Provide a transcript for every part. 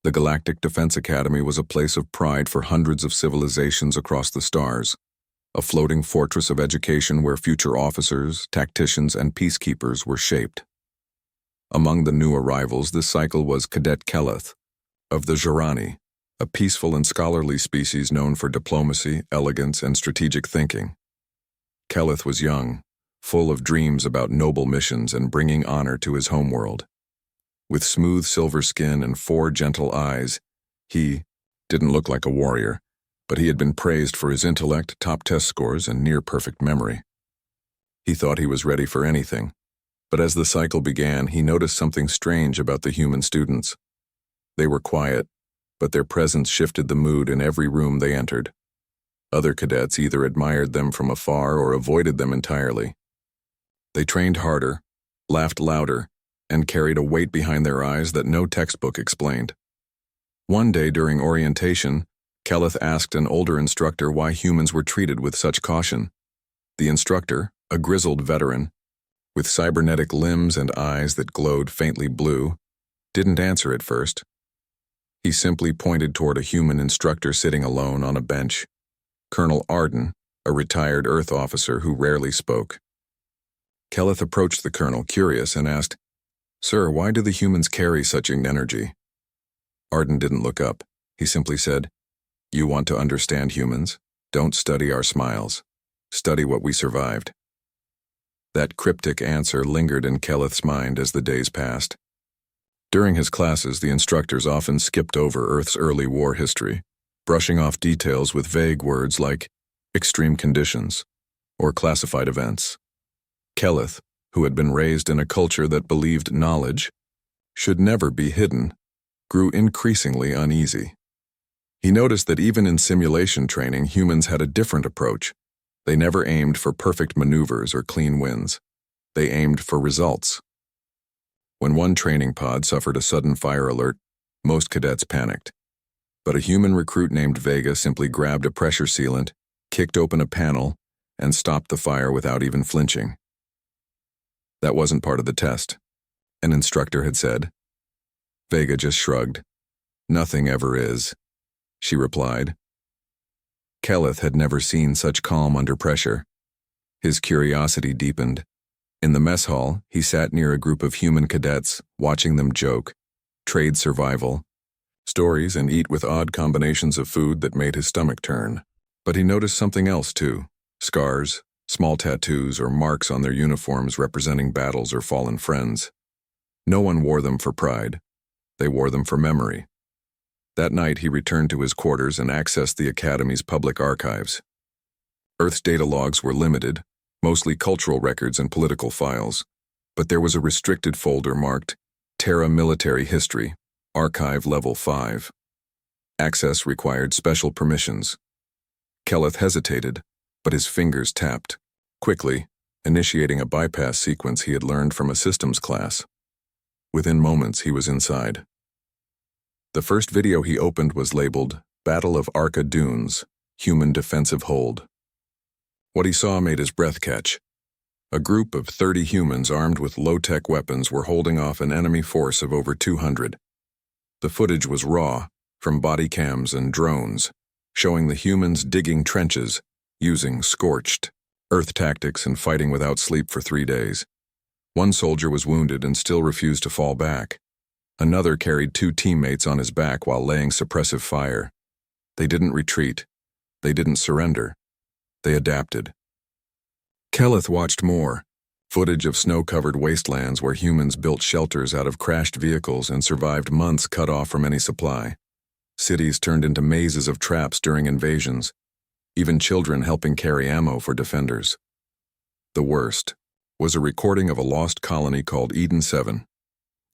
The Galactic Defense Academy was a place of pride for hundreds of civilizations across the stars, a floating fortress of education where future officers, tacticians, and peacekeepers were shaped. Among the new arrivals this cycle was Cadet Keleth, of the Jirani, a peaceful and scholarly species known for diplomacy, elegance, and strategic thinking. Keleth was young, full of dreams about noble missions and bringing honor to his homeworld. With smooth silver skin and 4 gentle eyes, he didn't look like a warrior, but he had been praised for his intellect, top test scores, and near-perfect memory. He thought he was ready for anything, but as the cycle began, he noticed something strange about the human students. They were quiet, but their presence shifted the mood in every room they entered. Other cadets either admired them from afar or avoided them entirely. They trained harder, laughed louder, and carried a weight behind their eyes that no textbook explained. One day during orientation, Keleth asked an older instructor why humans were treated with such caution. The instructor, a grizzled veteran, with cybernetic limbs and eyes that glowed faintly blue, didn't answer at first. He simply pointed toward a human instructor sitting alone on a bench, Colonel Arden, a retired Earth officer who rarely spoke. Keleth approached the colonel, curious, and asked, "Sir, why do the humans carry such energy?" Arden didn't look up. He simply said, "You want to understand humans? Don't study our smiles. Study what we survived." That cryptic answer lingered in Keleth's mind as the days passed. During his classes, the instructors often skipped over Earth's early war history, brushing off details with vague words like extreme conditions or classified events. Keleth, who had been raised in a culture that believed knowledge should never be hidden, grew increasingly uneasy. He noticed that even in simulation training, humans had a different approach. They never aimed for perfect maneuvers or clean wins. They aimed for results. When one training pod suffered a sudden fire alert, most cadets panicked. But a human recruit named Vega simply grabbed a pressure sealant, kicked open a panel, and stopped the fire without even flinching. That wasn't part of the test, an instructor had said. Vega just shrugged. "Nothing ever is," she replied. Keleth had never seen such calm under pressure. His curiosity deepened. In the mess hall, he sat near a group of human cadets, watching them joke, trade survival, stories, and eat with odd combinations of food that made his stomach turn. But he noticed something else too: scars, small tattoos, or marks on their uniforms representing battles or fallen friends. No one wore them for pride. They wore them for memory. That night, he returned to his quarters and accessed the Academy's public archives. Earth's data logs were limited, mostly cultural records and political files, but there was a restricted folder marked Terra Military History, Archive Level 5. Access required special permissions. Keleth hesitated, but his fingers tapped, quickly, initiating a bypass sequence he had learned from a systems class. Within moments, he was inside. The first video he opened was labeled Battle of Arca Dunes, Human Defensive Hold. What he saw made his breath catch. A group of 30 humans armed with low-tech weapons were holding off an enemy force of over 200. The footage was raw, from body cams and drones, showing the humans digging trenches, using scorched Earth tactics and fighting without sleep for 3 days. One soldier was wounded and still refused to fall back. Another carried 2 teammates on his back while laying suppressive fire. They didn't retreat. They didn't surrender. They adapted. Keleth watched more. Footage of snow-covered wastelands where humans built shelters out of crashed vehicles and survived months cut off from any supply. Cities turned into mazes of traps during invasions, even children helping carry ammo for defenders. The worst was a recording of a lost colony called Eden 7,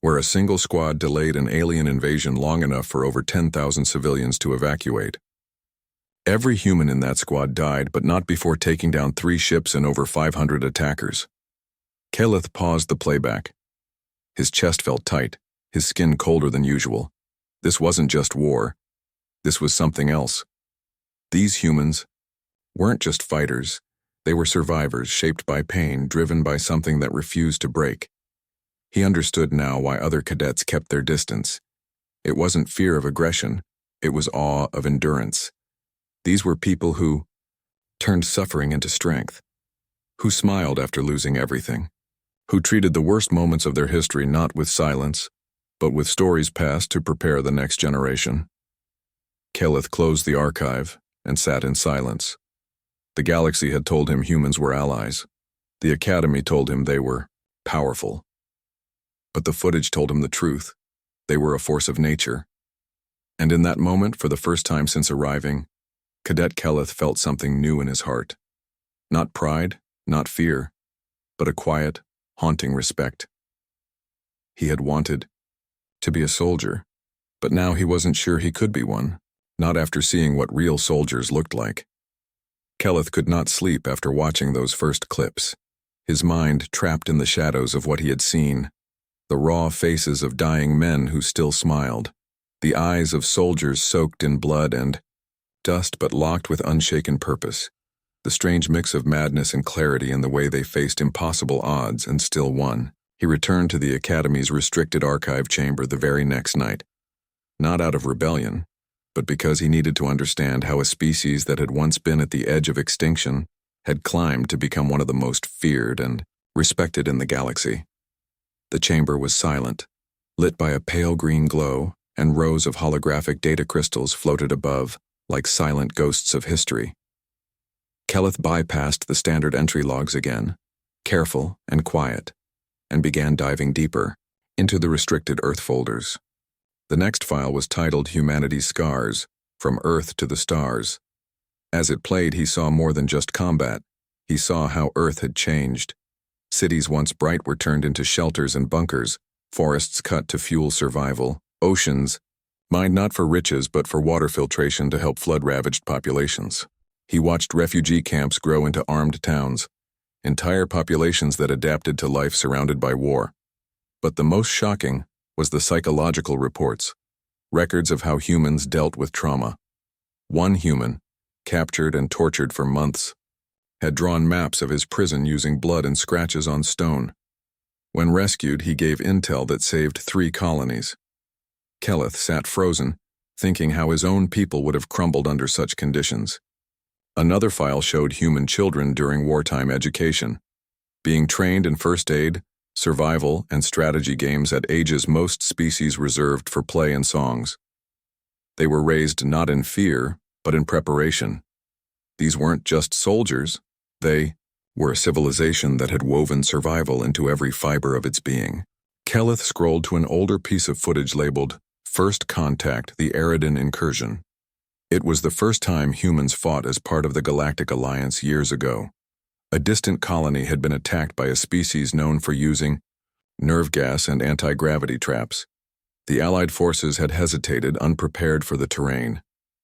where a single squad delayed an alien invasion long enough for over 10,000 civilians to evacuate. Every human in that squad died, but not before taking down 3 ships and over 500 attackers. Keleth paused the playback. His chest felt tight, his skin colder than usual. This wasn't just war. This was something else. These humans weren't just fighters. They were survivors shaped by pain, driven by something that refused to break. He understood now why other cadets kept their distance. It wasn't fear of aggression, it was awe of endurance. These were people who turned suffering into strength, who smiled after losing everything, who treated the worst moments of their history not with silence, but with stories passed to prepare the next generation. Cadet closed the archive and sat in silence. The galaxy had told him humans were allies. The Academy told him they were powerful. But the footage told him the truth. They were a force of nature. And in that moment, for the first time since arriving, Cadet Cadet felt something new in his heart. Not pride, not fear, but a quiet, haunting respect. He had wanted to be a soldier, but now he wasn't sure he could be one, not after seeing what real soldiers looked like. Cadet could not sleep after watching those first clips, his mind trapped in the shadows of what he had seen, the raw faces of dying men who still smiled, the eyes of soldiers soaked in blood and dust but locked with unshaken purpose, the strange mix of madness and clarity in the way they faced impossible odds and still won. He returned to the Academy's restricted archive chamber the very next night, not out of rebellion, but because he needed to understand how a species that had once been at the edge of extinction had climbed to become one of the most feared and respected in the galaxy. The chamber was silent, lit by a pale green glow, and rows of holographic data crystals floated above, like silent ghosts of history. Cadet bypassed the standard entry logs again, careful and quiet, and began diving deeper into the restricted Earth folders. The next file was titled Humanity's Scars, From Earth to the Stars. As it played, he saw more than just combat. He saw how Earth had changed. Cities once bright were turned into shelters and bunkers, forests cut to fuel survival, oceans mined not for riches but for water filtration to help flood-ravaged populations. He watched refugee camps grow into armed towns, entire populations that adapted to life surrounded by war. But the most shocking was the psychological reports, records of how humans dealt with trauma. One human, captured and tortured for months, had drawn maps of his prison using blood and scratches on stone. When rescued, he gave intel that saved 3 colonies. Cadet sat frozen, thinking how his own people would have crumbled under such conditions. Another file showed human children during wartime education, being trained in first aid, survival, and strategy games at ages most species reserved for play and songs. They were raised not in fear, but in preparation. These weren't just soldiers, they were a civilization that had woven survival into every fiber of its being. Cadet scrolled to an older piece of footage labeled First Contact, the Eridan Incursion. It was the first time humans fought as part of the Galactic Alliance years ago. A distant colony had been attacked by a species known for using nerve gas and anti-gravity traps. The Allied forces had hesitated, unprepared for the terrain.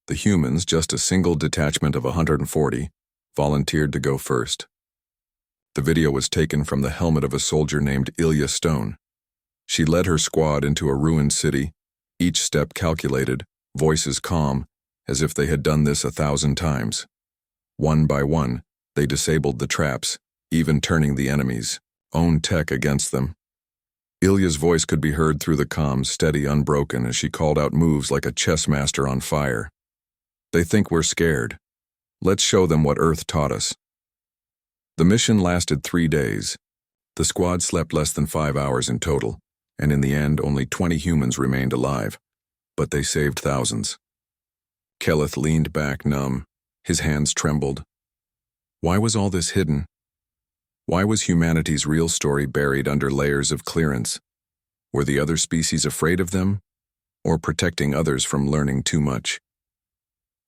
The humans, just a single detachment of 140, volunteered to go first. The video was taken from the helmet of a soldier named Ilya Stone. She led her squad into a ruined city, each step calculated, voices calm, as if they had done this 1,000 times. One by one, they disabled the traps, even turning the enemy's own tech against them. Ilya's voice could be heard through the comms, steady, unbroken, as she called out moves like a chess master on fire. They think we're scared. Let's show them what Earth taught us. The mission lasted 3 days. The squad slept less than 5 hours in total, and in the end only 20 humans remained alive, but they saved thousands. Cadet leaned back numb, his hands trembled. Why was all this hidden? Why was humanity's real story buried under layers of clearance? Were the other species afraid of them, or protecting others from learning too much?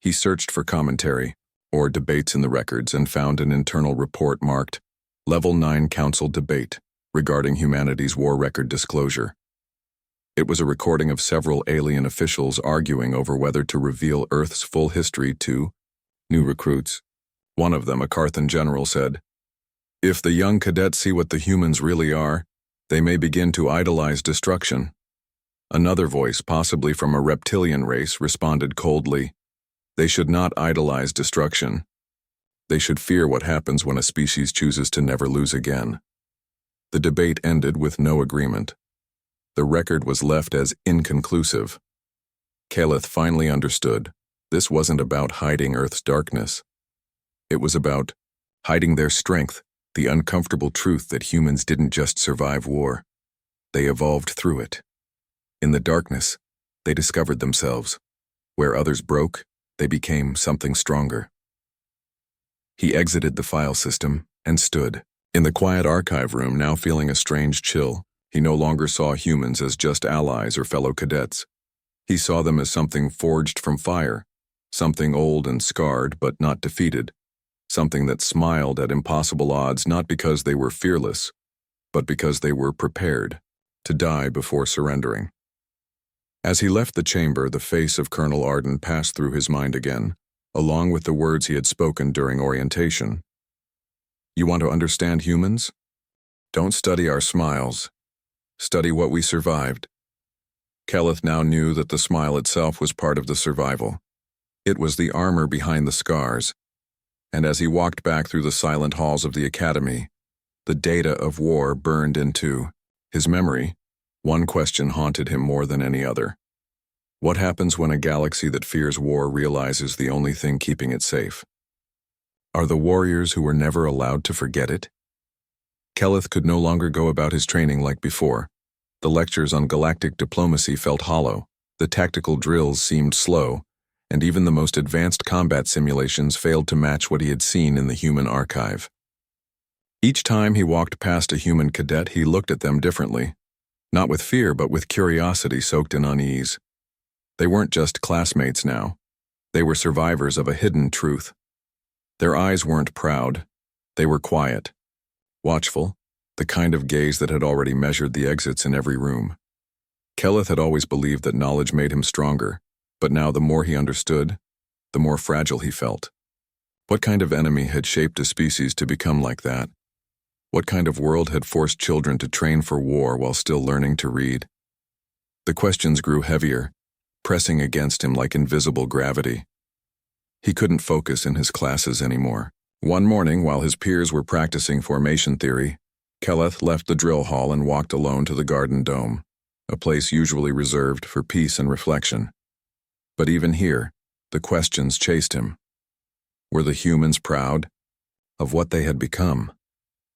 He searched for commentary, or debates in the records, and found an internal report marked Level 9 Council Debate regarding humanity's war record disclosure. It was a recording of several alien officials arguing over whether to reveal Earth's full history to new recruits. One of them, a Carthan general, said, "If the young cadets see what the humans really are, they may begin to idolize destruction." Another voice, possibly from a reptilian race, responded coldly, "They should not idolize destruction. They should fear what happens when a species chooses to never lose again." The debate ended with no agreement. The record was left as inconclusive, Caleth finally understood. This wasn't about hiding Earth's darkness. It was about hiding their strength, the uncomfortable truth that humans didn't just survive war. They evolved through it. In the darkness, they discovered themselves. Where others broke, they became something stronger. He exited the file system and stood. In the quiet archive room, now feeling a strange chill, he no longer saw humans as just allies or fellow cadets. He saw them as something forged from fire, something old and scarred but not defeated, something that smiled at impossible odds not because they were fearless, but because they were prepared to die before surrendering. As he left the chamber, the face of Colonel Arden passed through his mind again, along with the words he had spoken during orientation. You want to understand humans? Don't study our smiles. Study what we survived. Caleth now knew that the smile itself was part of the survival. It was the armor behind the scars. And as he walked back through the silent halls of the academy, the data of war burned into his memory. One question haunted him more than any other. What happens when a galaxy that fears war realizes the only thing keeping it safe? Are the warriors who were never allowed to forget it? Caleth could no longer go about his training like before. The lectures on galactic diplomacy felt hollow, the tactical drills seemed slow, and even the most advanced combat simulations failed to match what he had seen in the human archive. Each time he walked past a human cadet, he looked at them differently. Not with fear, but with curiosity soaked in unease. They weren't just classmates now. They were survivors of a hidden truth. Their eyes weren't proud. They were quiet, watchful, the kind of gaze that had already measured the exits in every room. Caleth had always believed that knowledge made him stronger, but now the more he understood, the more fragile he felt. What kind of enemy had shaped a species to become like that? What kind of world had forced children to train for war while still learning to read? The questions grew heavier, pressing against him like invisible gravity. He couldn't focus in his classes anymore. One morning, while his peers were practicing formation theory, Caleth left the drill hall and walked alone to the garden dome, a place usually reserved for peace and reflection. But even here, the questions chased him. Were the humans proud of what they had become?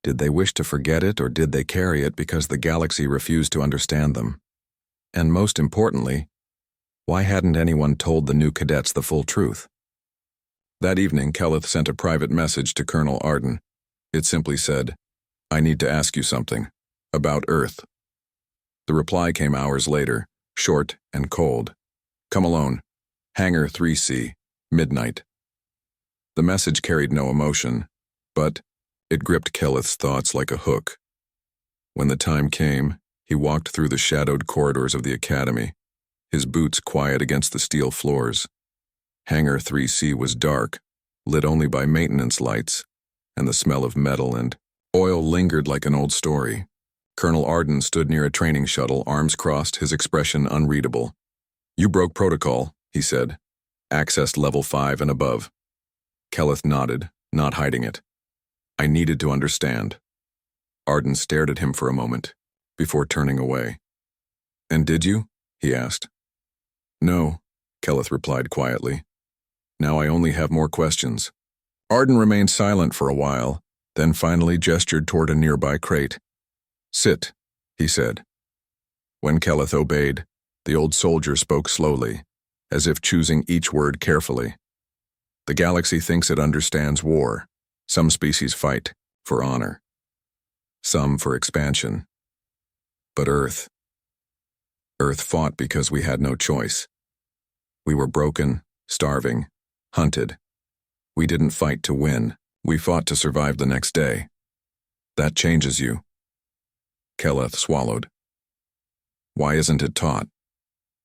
Did they wish to forget it, or did they carry it because the galaxy refused to understand them? And most importantly, why hadn't anyone told the new cadets the full truth? That evening, Caleth sent a private message to Colonel Arden. It simply said, "I need to ask you something. About Earth." The reply came hours later, short and cold. "Come alone. Hangar 3C, midnight." The message carried no emotion, but it gripped Caleth's thoughts like a hook. When the time came, he walked through the shadowed corridors of the academy, his boots quiet against the steel floors. Hangar 3C was dark, lit only by maintenance lights, and the smell of metal and oil lingered like an old story. Colonel Arden stood near a training shuttle, arms crossed, his expression unreadable. "You broke protocol," he said. "Accessed level 5 and above." Caleth nodded, not hiding it. "I needed to understand." Arden stared at him for a moment, before turning away. "And did you?" he asked. "No," Caleth replied quietly. "Now I only have more questions." Arden remained silent for a while, then finally gestured toward a nearby crate. "Sit," he said. When Caleth obeyed, the old soldier spoke slowly, as if choosing each word carefully. "The galaxy thinks it understands war. Some species fight for honor. Some for expansion. But Earth fought because we had no choice. We were broken, starving, hunted. We didn't fight to win. We fought to survive the next day. That changes you." Caleth swallowed. "Why isn't it taught?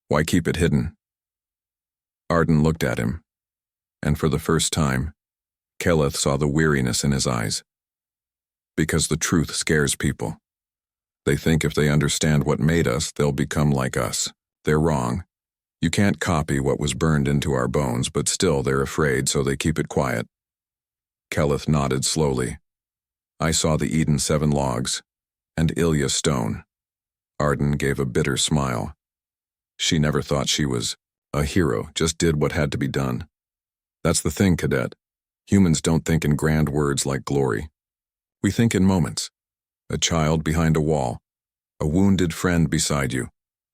Why keep it hidden?" Arden looked at him, and for the first time, Caleth saw the weariness in his eyes. "Because the truth scares people. They think if they understand what made us, they'll become like us. They're wrong. You can't copy what was burned into our bones, but still they're afraid, so they keep it quiet." Caleth nodded slowly. "I saw the Eden 7 logs, and Ilya Stone." Arden gave a bitter smile. "She never thought she was A hero just did what had to be done. That's the thing, Cadet. Humans don't think in grand words like glory. We think in moments. A child behind a wall. A wounded friend beside you.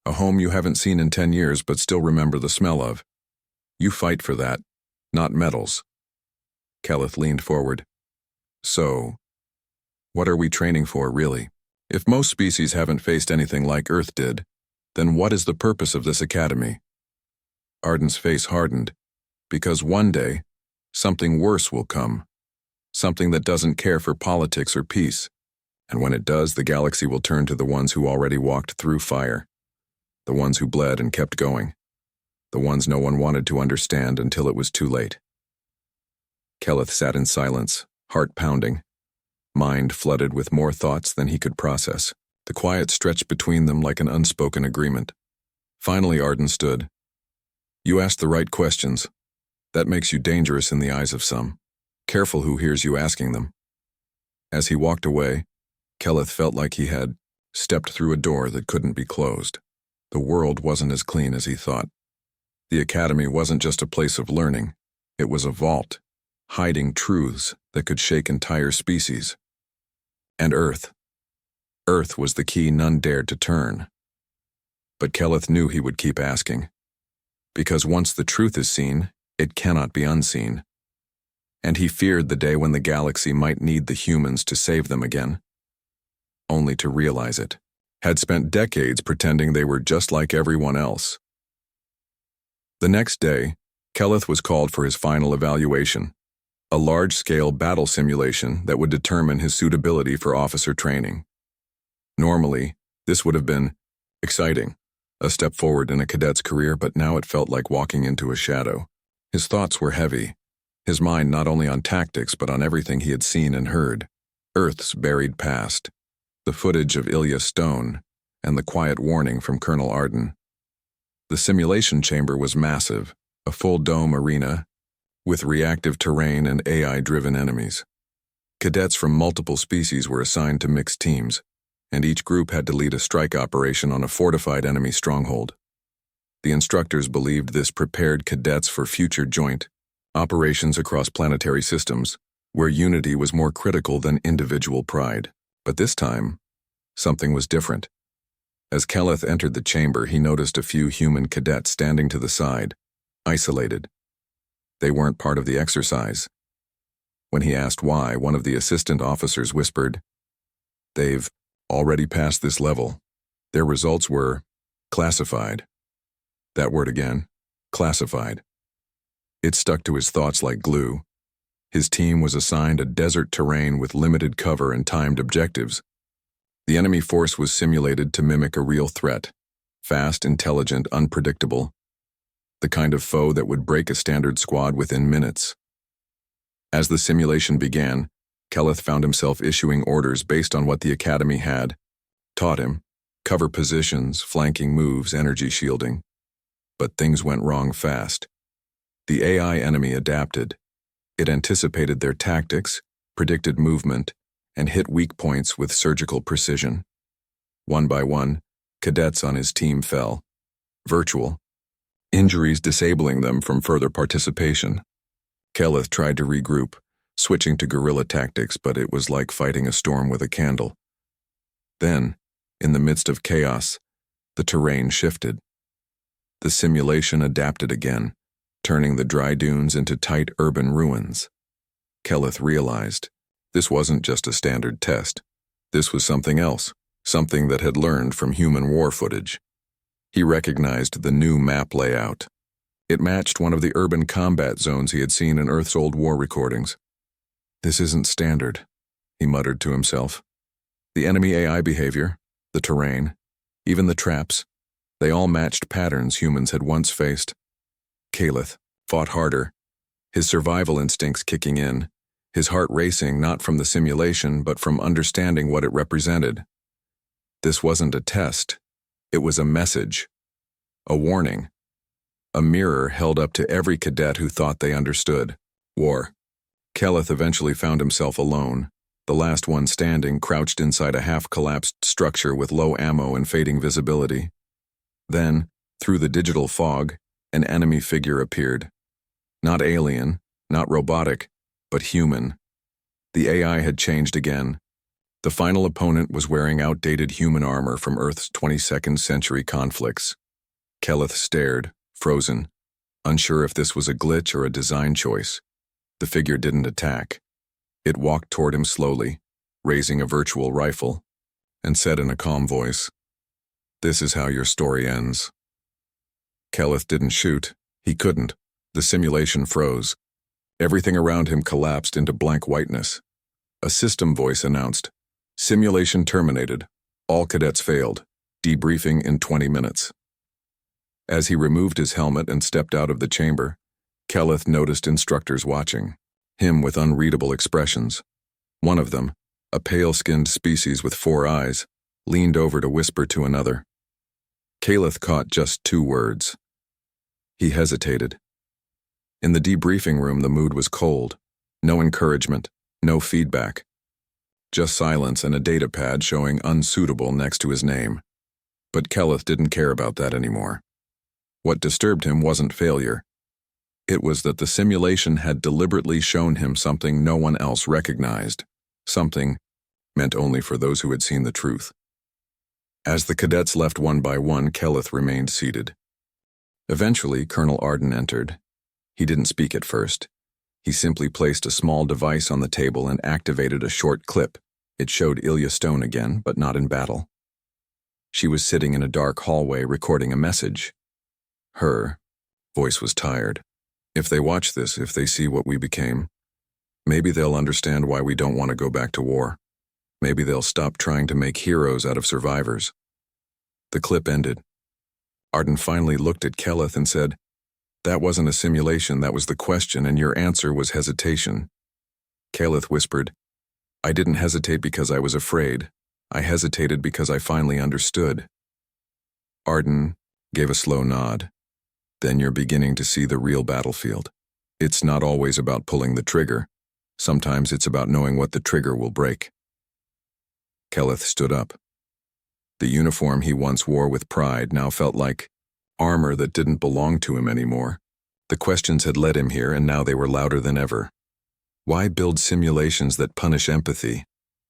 A home you haven't seen in 10 years but still remember the smell of. You fight for that, not medals. Kelleth leaned forward. So, what are we training for, really? If most species haven't faced anything like Earth did, then what is the purpose of this academy? Arden's face hardened, because one day, something worse will come. Something that doesn't care for politics or peace. And when it does, the galaxy will turn to the ones who already walked through fire. The ones who bled and kept going. The ones no one wanted to understand until it was too late. Kelleth sat in silence, heart pounding. Mind flooded with more thoughts than he could process. The quiet stretched between them like an unspoken agreement. Finally, Arden stood. You asked the right questions. That makes you dangerous in the eyes of some. Careful who hears you asking them. As he walked away, Kelleth felt like he had stepped through a door that couldn't be closed. The world wasn't as clean as he thought. The academy wasn't just a place of learning. It was a vault, hiding truths that could shake entire species. And Earth. Earth was the key none dared to turn. But Kelleth knew he would keep asking. Because once the truth is seen, it cannot be unseen. And he feared the day when the galaxy might need the humans to save them again. Only to realize it. Had spent decades pretending they were just like everyone else. The next day, Kelleth was called for his final evaluation. A large-scale battle simulation that would determine his suitability for officer training. Normally, this would have been exciting, a step forward in a cadet's career, but now it felt like walking into a shadow. His thoughts were heavy, his mind not only on tactics but on everything he had seen and heard. Earth's buried past, the footage of Ilya Stone, and the quiet warning from Colonel Arden. The simulation chamber was massive, a full dome arena, with reactive terrain and AI-driven enemies. Cadets from multiple species were assigned to mixed teams, and each group had to lead a strike operation on a fortified enemy stronghold. The instructors believed this prepared cadets for future joint operations across planetary systems, where unity was more critical than individual pride. But this time, something was different. As Kelleth entered the chamber, he noticed a few human cadets standing to the side, isolated. They weren't part of the exercise. When he asked why, one of the assistant officers whispered, "They've already passed this level. Their results were classified." That word again, classified. It stuck to his thoughts like glue. His team was assigned a desert terrain with limited cover and timed objectives. The enemy force was simulated to mimic a real threat. Fast, intelligent, unpredictable. The kind of foe that would break a standard squad within minutes. As the simulation began, Kelleth found himself issuing orders based on what the academy had taught him: cover positions, flanking moves, energy shielding. But things went wrong fast. The AI enemy adapted. It anticipated their tactics, predicted movement, and hit weak points with surgical precision. One by one, cadets on his team fell. Virtual. Injuries disabling them from further participation. Kelleth tried to regroup, switching to guerrilla tactics, but it was like fighting a storm with a candle. Then, in the midst of chaos, the terrain shifted. The simulation adapted again, turning the dry dunes into tight urban ruins. Kelleth realized this wasn't just a standard test. This was something else, something that had learned from human war footage. He recognized the new map layout. It matched one of the urban combat zones he had seen in Earth's old war recordings. This isn't standard, he muttered to himself. The enemy AI behavior, the terrain, even the traps, they all matched patterns humans had once faced. Kelleth fought harder, his survival instincts kicking in, his heart racing not from the simulation but from understanding what it represented. This wasn't a test. It was a message, a warning, a mirror held up to every cadet who thought they understood. War. Kelleth eventually found himself alone, the last one standing, crouched inside a half-collapsed structure with low ammo and fading visibility. Then, through the digital fog, An enemy figure appeared. Not alien, not robotic, but human. The AI had changed again. The final opponent was wearing outdated human armor from Earth's 22nd century conflicts. Kelleth stared, frozen, unsure if this was a glitch or a design choice. The figure didn't attack. It walked toward him slowly, raising a virtual rifle, and said in a calm voice, "This is how your story ends." Kelleth didn't shoot. He couldn't. The simulation froze. Everything around him collapsed into blank whiteness. A system voice announced, "Simulation terminated. All cadets failed. Debriefing in 20 minutes." As he removed his helmet and stepped out of the chamber, Kelleth noticed instructors watching, him with unreadable expressions. One of them, a pale-skinned species with 4 eyes, leaned over to whisper to another. Kelleth caught just 2 words. He hesitated. In the debriefing room, the mood was cold. No encouragement, no feedback. Just silence and a data pad showing unsuitable next to his name. But Kelleth didn't care about that anymore. What disturbed him wasn't failure. It was that the simulation had deliberately shown him something no one else recognized, something meant only for those who had seen the truth. As the cadets left one by one, Kelleth remained seated. Eventually, Colonel Arden entered. He didn't speak at first. He simply placed a small device on the table and activated a short clip. It showed Ilya Stone again, but not in battle. She was sitting in a dark hallway recording a message. Her voice was tired. "If they watch this, if they see what we became, maybe they'll understand why we don't want to go back to war. Maybe they'll stop trying to make heroes out of survivors." The clip ended. Arden finally looked at Kelleth and said, "That wasn't a simulation, that was the question, and your answer was hesitation." Kelleth whispered, "I didn't hesitate because I was afraid. I hesitated because I finally understood." Arden gave a slow nod. "Then you're beginning to see the real battlefield. It's not always about pulling the trigger. Sometimes it's about knowing what the trigger will break." Kelleth stood up. The uniform he once wore with pride now felt like armor that didn't belong to him anymore. The questions had led him here, and now they were louder than ever. Why build simulations that punish empathy?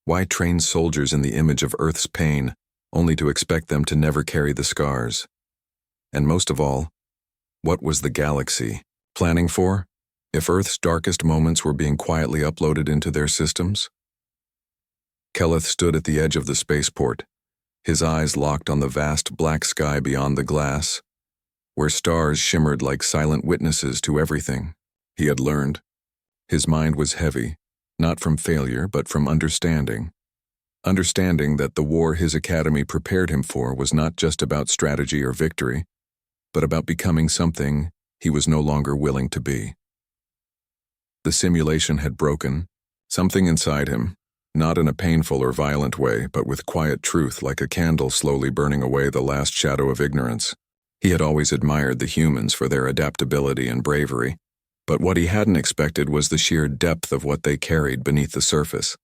Why train soldiers in the image of Earth's pain, only to expect them to never carry the scars? And most of all, what was the galaxy planning for, if Earth's darkest moments were being quietly uploaded into their systems? Kelleth stood at the edge of the spaceport, his eyes locked on the vast black sky beyond the glass, where stars shimmered like silent witnesses to everything he had learned. His mind was heavy, not from failure, but from understanding. Understanding that the war his academy prepared him for was not just about strategy or victory, but about becoming something he was no longer willing to be. The simulation had broken. Something inside him, not in a painful or violent way, but with quiet truth like a candle slowly burning away the last shadow of ignorance. He had always admired the humans for their adaptability and bravery, but what he hadn't expected was the sheer depth of what they carried beneath the surface.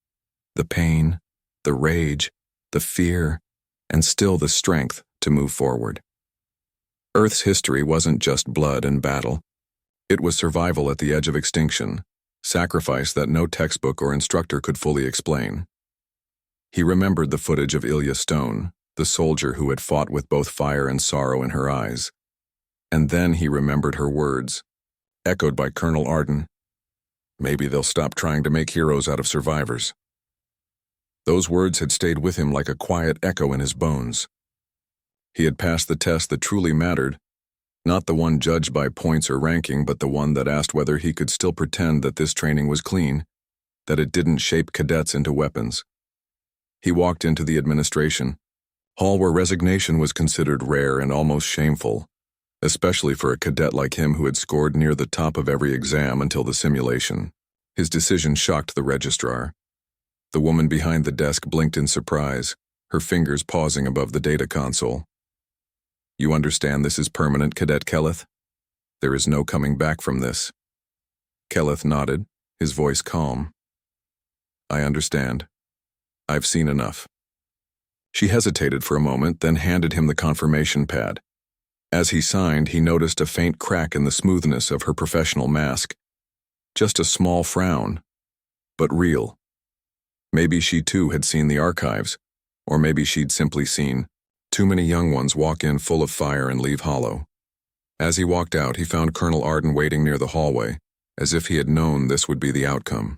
The pain, the rage, the fear, and still the strength to move forward. Earth's history wasn't just blood and battle. It was survival at the edge of extinction, sacrifice that no textbook or instructor could fully explain. He remembered the footage of Ilya Stone, the soldier who had fought with both fire and sorrow in her eyes. And then he remembered her words, echoed by Colonel Arden, "Maybe they'll stop trying to make heroes out of survivors." Those words had stayed with him like a quiet echo in his bones. He had passed the test that truly mattered, not the one judged by points or ranking, but the one that asked whether he could still pretend that this training was clean, that it didn't shape cadets into weapons. He walked into the administration hall where resignation was considered rare and almost shameful, especially for a cadet like him who had scored near the top of every exam until the simulation. His decision shocked the registrar. The woman behind the desk blinked in surprise, her fingers pausing above the data console. "You understand this is permanent, Cadet Kelleth? There is no coming back from this." Kelleth nodded, his voice calm. "I understand. I've seen enough." She hesitated for a moment, then handed him the confirmation pad. As he signed, he noticed a faint crack in the smoothness of her professional mask. Just a small frown, but real. Maybe she too had seen the archives, or maybe she'd simply seen too many young ones walk in full of fire and leave hollow. As he walked out, he found Colonel Arden waiting near the hallway, as if he had known this would be the outcome.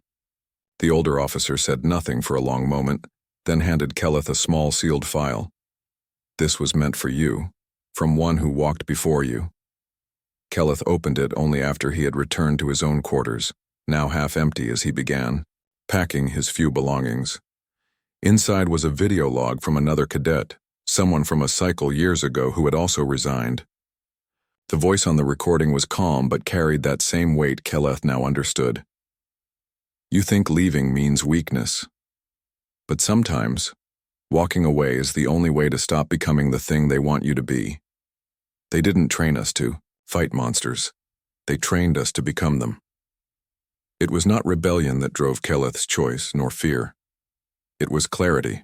The older officer said nothing for a long moment, then handed Kelleth a small sealed file. This was meant for you, from one who walked before you. Kelleth opened it only after he had returned to his own quarters, now half empty as he began, packing his few belongings. Inside was a video log from another cadet, someone from a cycle years ago who had also resigned. The voice on the recording was calm but carried that same weight Kelleth now understood. You think leaving means weakness. But sometimes, walking away is the only way to stop becoming the thing they want you to be. They didn't train us to fight monsters. They trained us to become them. It was not rebellion that drove Kelleth's choice, nor fear. It was clarity.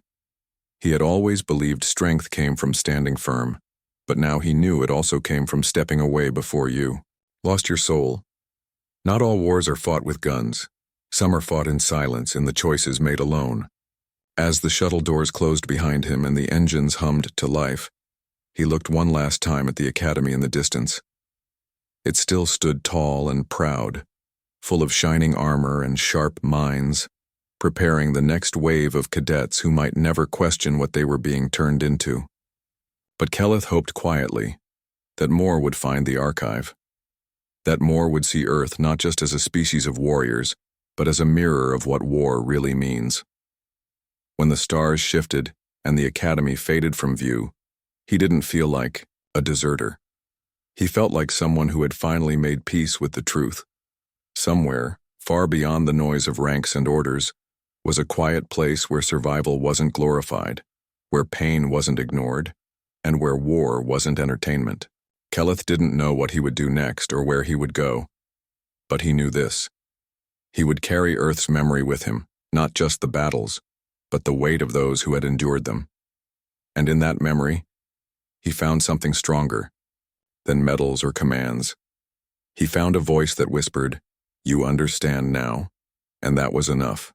He had always believed strength came from standing firm, but now he knew it also came from stepping away before you. Lost your soul. Not all wars are fought with guns. Some are fought in silence, in the choices made alone. As the shuttle doors closed behind him and the engines hummed to life, he looked one last time at the academy in the distance. It still stood tall and proud, full of shining armor and sharp minds, preparing the next wave of cadets who might never question what they were being turned into. But Kelleth hoped quietly that more would find the archive, that more would see Earth not just as a species of warriors, but as a mirror of what war really means. When the stars shifted and the academy faded from view, he didn't feel like a deserter. He felt like someone who had finally made peace with the truth. Somewhere, far beyond the noise of ranks and orders, was a quiet place where survival wasn't glorified, where pain wasn't ignored, and where war wasn't entertainment. Kelleth didn't know what he would do next or where he would go, but he knew this. He would carry Earth's memory with him, not just the battles, but the weight of those who had endured them. And in that memory, he found something stronger than medals or commands. He found a voice that whispered, "You understand now," and that was enough.